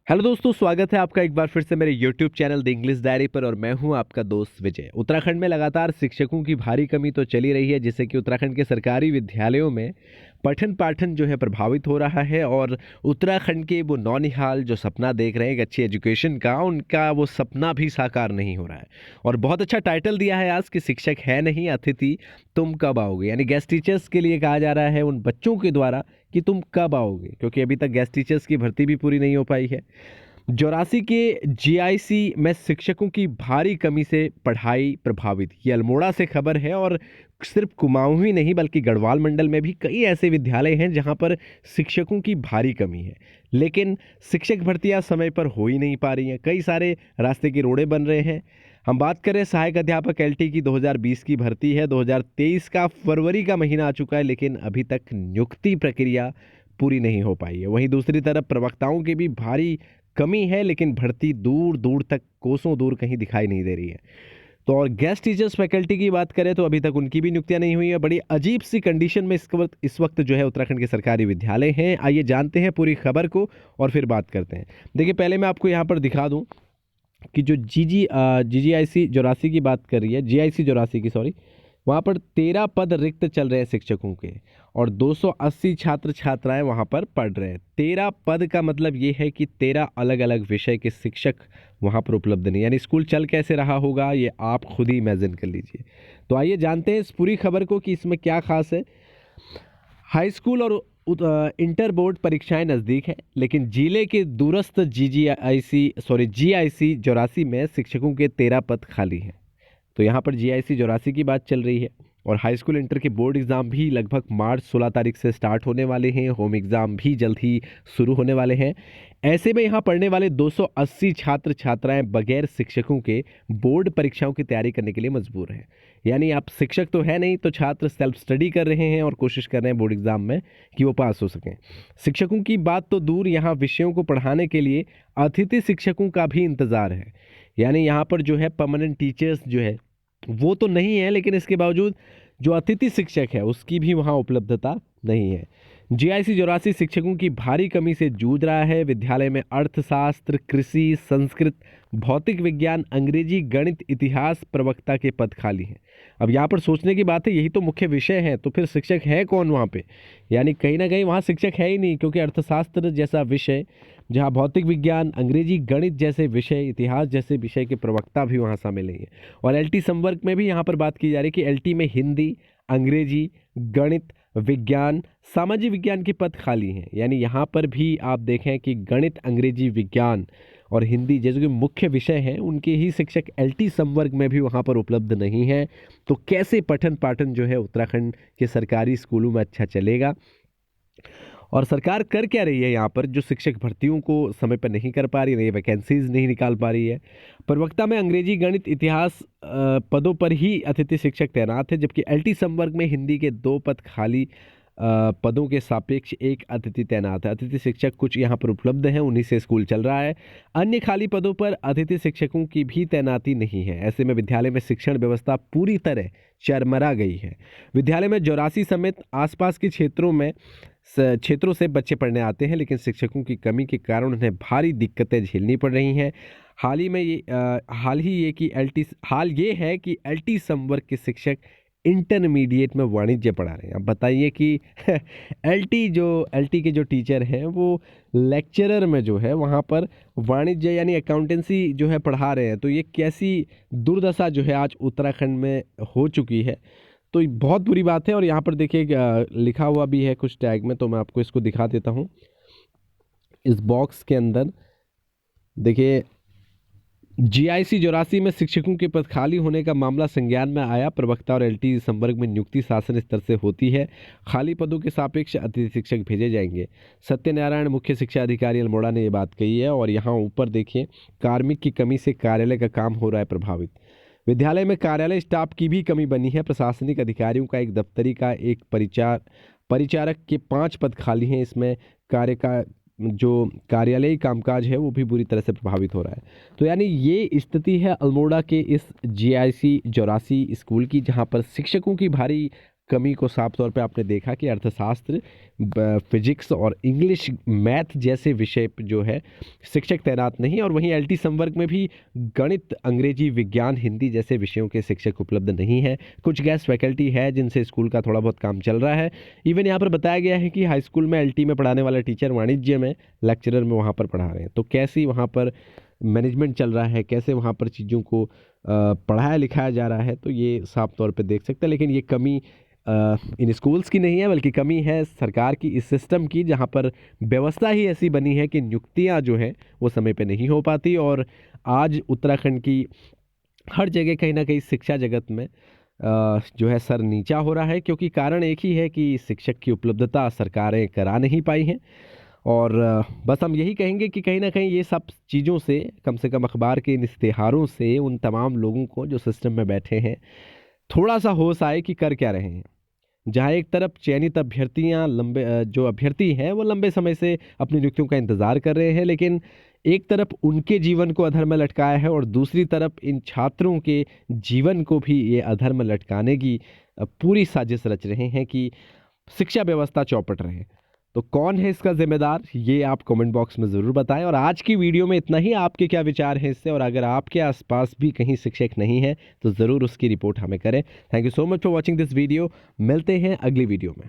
Hello दोस्तों, स्वागत है आपका एक बार फिर से मेरे YouTube channel the English diary पर। और मैं हूं आपका दोस्त विजय। उत्तराखंड में लगातार शिक्षकों की भारी कमी तो चली रही है, जिससे कि उत्तराखंड के सरकारी विद्यालयों में पठन पाठन जो है प्रभावित हो रहा है। और उत्तराखंड के वो नौनिहाल जो सपना देख रहे हैं एक अच्छी एजुकेशन का, उनका वो सपना भी साकार नहीं हो रहा है। और बहुत अच्छा टाइटल दिया है आज कि शिक्षक है नहीं अतिथि, तुम कब आओगे। यानी गेस्ट टीचर्स के लिए कहा जा रहा है उन बच्चों के द्वारा कि तुम कब आओगे, क्योंकि अभी तक गेस्ट टीचर्स की भर्ती भी पूरी नहीं हो पाई है। जोरासी के जीआईसी में शिक्षकों की भारी कमी से पढ़ाई प्रभावित, ये अल्मोड़ा से खबर है। और सिर्फ कुमाऊं ही नहीं बल्कि गढ़वाल मंडल में भी कई ऐसे विद्यालय हैं जहां पर शिक्षकों की भारी कमी है, लेकिन शिक्षक भर्तियां समय पर हो ही नहीं पा रही हैं। कई सारे रास्ते के रोड़े बन रहे हैं। हम बात करें सहायक अध्यापक एलटी की, 2020 की भर्ती है। 2023 का फरवरी का महीना आ चुका है, लेकिन अभी तक नियुक्ति प्रक्रिया पूरी नहीं हो पाई है। वहीं दूसरी तरफ प्रवक्ताओं की भी भारी कमी है, लेकिन भर्ती दूर दूर तक, कोसों दूर कहीं दिखाई नहीं दे रही है। तो और गेस्ट टीचर्स फैकल्टी की बात करें तो अभी तक उनकी भी नियुक्तियां नहीं हुई है। बड़ी अजीब सी कंडीशन में इस वक्त जो है उत्तराखंड के सरकारी विद्यालय हैं। आइए जानते हैं पूरी खबर को और फिर बात करते हैं। देखिए, पहले मैं आपको यहाँ पर दिखा दूं कि जो जीजीआईसी जोरासी की बात कर रही है, जीआईसी जोरासी की, सॉरी, वहाँ पर 13 पद रिक्त चल रहे हैं शिक्षकों के, और 280 छात्र छात्राएं वहाँ पर पढ़ रहे हैं। 13 पद का मतलब ये है कि 13 अलग अलग विषय के शिक्षक वहाँ पर उपलब्ध नहीं। यानी स्कूल चल कैसे रहा होगा ये आप खुद ही इमेजिन कर लीजिए। तो आइए जानते हैं इस पूरी खबर को कि इसमें क्या खास है। हाई स्कूल और इंटर बोर्ड परीक्षाएं नज़दीक हैं, लेकिन जिले के दूरस्थ जीआईसी जोरासी में शिक्षकों के 13 पद खाली हैं। तो यहाँ पर जीआईसी जोरासी की बात चल रही है। और हाई स्कूल इंटर के बोर्ड एग्ज़ाम भी लगभग मार्च 16 तारीख से स्टार्ट होने वाले हैं। होम एग्ज़ाम भी जल्द ही शुरू होने वाले हैं। ऐसे में यहाँ पढ़ने वाले 280 छात्र छात्राएं बगैर शिक्षकों के बोर्ड परीक्षाओं की तैयारी करने के लिए मजबूर हैं। यानी आप शिक्षक तो है नहीं, तो छात्र सेल्फ स्टडी कर रहे हैं और कोशिश कर रहे हैं बोर्ड एग्ज़ाम में कि वो पास हो सकें। शिक्षकों की बात तो दूर, यहाँ विषयों को पढ़ाने के लिए अतिथि शिक्षकों का भी इंतज़ार है। यानी यहाँ पर जो है परमानेंट टीचर्स जो है वो तो नहीं है, लेकिन इसके बावजूद जो अतिथि शिक्षक है उसकी भी वहाँ उपलब्धता नहीं है। जीआईसी जोरासी शिक्षकों की भारी कमी से जूझ रहा है। विद्यालय में अर्थशास्त्र, कृषि, संस्कृत, भौतिक विज्ञान, अंग्रेजी, गणित, इतिहास प्रवक्ता के पद खाली हैं। अब यहाँ पर सोचने की बात है, यही तो मुख्य विषय है, तो फिर शिक्षक है कौन वहाँ पे? यानी कहीं ना कहीं वहाँ शिक्षक है ही नहीं, क्योंकि अर्थशास्त्र जैसा विषय, जहाँ भौतिक विज्ञान, अंग्रेजी, गणित जैसे विषय, इतिहास जैसे विषय के प्रवक्ता भी वहाँ शामिल नहीं है। और एलटी संवर्ग में भी यहाँ पर बात की जा रही है कि एलटी में हिंदी, अंग्रेजी, गणित, विज्ञान, सामाजिक विज्ञान के पद खाली हैं। यानी यहाँ पर भी आप देखें कि गणित, अंग्रेजी, विज्ञान और हिंदी जैसे कि मुख्य विषय हैं, उनके ही शिक्षक एलटी संवर्ग में भी वहाँ पर उपलब्ध नहीं हैं। तो कैसे पठन पाठन जो है उत्तराखंड के सरकारी स्कूलों में अच्छा चलेगा? और सरकार कर क्या रही है यहाँ पर? जो शिक्षक भर्तियों को समय पर नहीं कर पा रही है, नई वैकेंसीज नहीं निकाल पा रही है। प्रवक्ता में अंग्रेजी, गणित, इतिहास पदों पर ही अतिथि शिक्षक तैनात है, जबकि एलटी संवर्ग में हिंदी के 2 पद खाली, पदों के सापेक्ष एक अतिथि तैनात है। अतिथि शिक्षक कुछ यहाँ पर उपलब्ध हैं, उन्हीं से स्कूल चल रहा है। अन्य खाली पदों पर अतिथि शिक्षकों की भी तैनाती नहीं है। ऐसे में विद्यालय में शिक्षण व्यवस्था पूरी तरह चरमरा गई है। विद्यालय में जोरासी समेत आसपास के क्षेत्रों से बच्चे पढ़ने आते हैं, लेकिन शिक्षकों की कमी के कारण उन्हें भारी दिक्कतें झेलनी पड़ रही हैं। हाल ये है कि एलटी संवर्ग के शिक्षक इंटरमीडिएट में वाणिज्य पढ़ा रहे हैं। अब बताइए कि एलटी के जो टीचर हैं वो लेक्चरर में जो है वहाँ पर वाणिज्य यानी अकाउंटेंसी जो है पढ़ा रहे हैं। तो ये कैसी दुर्दशा जो है आज उत्तराखंड में हो चुकी है, तो ये बहुत बुरी बात है। और यहाँ पर देखिए लिखा हुआ भी है कुछ टैग में, तो मैं आपको इसको दिखा देता हूँ। इस बॉक्स के अंदर देखिए, जीआईसी जोरासी में शिक्षकों के पद खाली होने का मामला संज्ञान में आया। प्रवक्ता और एलटी संवर्ग में नियुक्ति शासन स्तर से होती है। खाली पदों के सापेक्ष अतिथि शिक्षक भेजे जाएंगे। सत्यनारायण मुख्य शिक्षा अधिकारी अल्मोड़ा ने ये बात कही है। और यहाँ ऊपर देखिए, कार्मिक की कमी से कार्यालय का काम हो रहा है प्रभावित। विद्यालय में कार्यालय स्टाफ की भी कमी बनी है। प्रशासनिक अधिकारियों का एक दफ्तरी का एक परिचारक के 5 पद खाली हैं। इसमें जो कार्यालयी कामकाज है वो भी बुरी तरह से प्रभावित हो रहा है। तो यानी ये स्थिति है अल्मोड़ा के इस जीआईसी जोरासी स्कूल की, जहाँ पर शिक्षकों की भारी कमी को साफ तौर पे आपने देखा कि अर्थशास्त्र, फिजिक्स और इंग्लिश, मैथ जैसे विषय जो है शिक्षक तैनात नहीं, और वहीं एलटी संवर्ग में भी गणित, अंग्रेजी, विज्ञान, हिंदी जैसे विषयों के शिक्षक उपलब्ध नहीं है। कुछ गेस्ट फैकल्टी है जिनसे स्कूल का थोड़ा बहुत काम चल रहा है। इवन यहाँ पर बताया गया है कि हाई स्कूल में एलटी में पढ़ाने वाला टीचर वाणिज्य में लेक्चरर में वहाँ पर पढ़ा रहे हैं। तो कैसी वहाँ पर मैनेजमेंट चल रहा है, कैसे वहाँ पर चीज़ों को पढ़ाया लिखाया जा रहा है, तो ये साफ तौर पे देख सकते हैं। लेकिन ये कमी इन स्कूल्स की नहीं है, बल्कि कमी है सरकार की इस सिस्टम की, जहाँ पर व्यवस्था ही ऐसी बनी है कि नियुक्तियाँ जो हैं वो समय पे नहीं हो पाती। और आज उत्तराखंड की हर जगह कहीं ना कहीं शिक्षा जगत में जो है सर नीचा हो रहा है, क्योंकि कारण एक ही है कि शिक्षक की उपलब्धता सरकारें करा नहीं पाई हैं। और बस हम यही कहेंगे कि कहीं ना कहीं ये सब चीज़ों से कम अखबार के इन इश्तेहारों से उन तमाम लोगों को जो सिस्टम में बैठे हैं थोड़ा सा होश आए कि कर क्या रहे हैं। जहाँ एक तरफ चयनित अभ्यर्थियाँ जो अभ्यर्थी हैं वो लंबे समय से अपनी नियुक्तियों का इंतज़ार कर रहे हैं, लेकिन एक तरफ उनके जीवन को अधर में लटकाया है और दूसरी तरफ इन छात्रों के जीवन को भी ये अधर में लटकाने की पूरी साजिश रच रहे हैं कि शिक्षा व्यवस्था चौपट रहे। तो कौन है इसका जिम्मेदार, ये आप कमेंट बॉक्स में ज़रूर बताएं। और आज की वीडियो में इतना ही। आपके क्या विचार हैं इससे, और अगर आपके आसपास भी कहीं शिक्षक नहीं है तो ज़रूर उसकी रिपोर्ट हमें करें। Thank you so much for watching this video. मिलते हैं अगली वीडियो में।